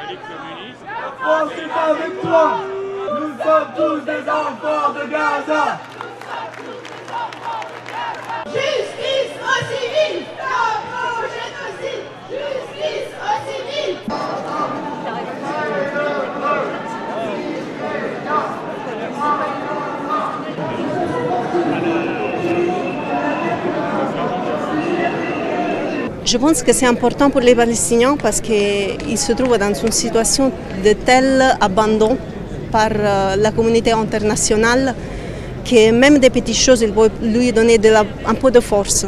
La France est avec toi. Nous sommes tous des enfants de Gaza. Justice aux civils, stop au génocide. Justice aux civils. Je pense que c'est important pour les Palestiniens parce qu'ils se trouvent dans une situation de tel abandon par la communauté internationale que même des petites choses, ils peuvent lui donner un peu de force.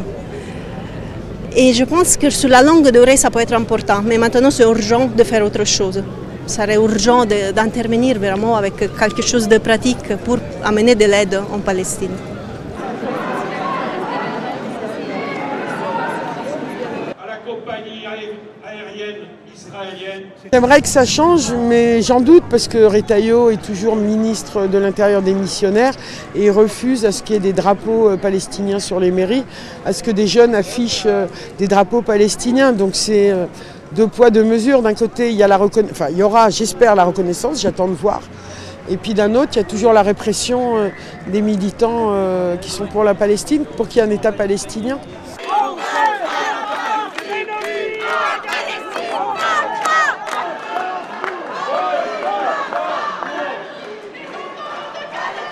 Et je pense que sur la longue durée, ça peut être important, mais maintenant c'est urgent de faire autre chose. Ça serait urgent d'intervenir vraiment avec quelque chose de pratique pour amener de l'aide en Palestine. Compagnie aérienne israélienne. J'aimerais que ça change, mais j'en doute parce que Retailleau est toujours ministre de l'Intérieur des missionnaires et il refuse à ce qu'il y ait des drapeaux palestiniens sur les mairies, à ce que des jeunes affichent des drapeaux palestiniens. Donc c'est deux poids, deux mesures. D'un côté, il y a il y aura, j'espère, la reconnaissance, j'attends de voir. Et puis d'un autre, il y a toujours la répression des militants qui sont pour la Palestine, pour qu'il y ait un État palestinien.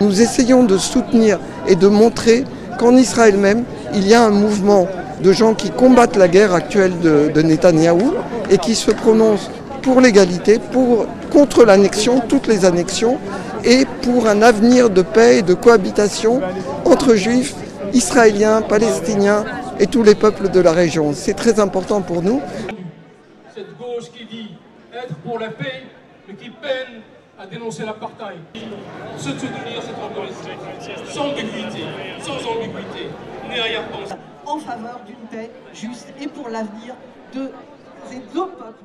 Nous essayons de soutenir et de montrer qu'en Israël même, il y a un mouvement de gens qui combattent la guerre actuelle de Netanyahou et qui se prononcent pour l'égalité, contre l'annexion, toutes les annexions, et pour un avenir de paix et de cohabitation entre juifs, israéliens, palestiniens et tous les peuples de la région. C'est très important pour nous. Cette gauche qui dit être pour la paix, mais qui peine à dénoncer l'apartheid. Se soutenir cette reconnaissance, sans ambiguïté, ni arrière-pensée. En faveur d'une paix juste et pour l'avenir de ces deux peuples.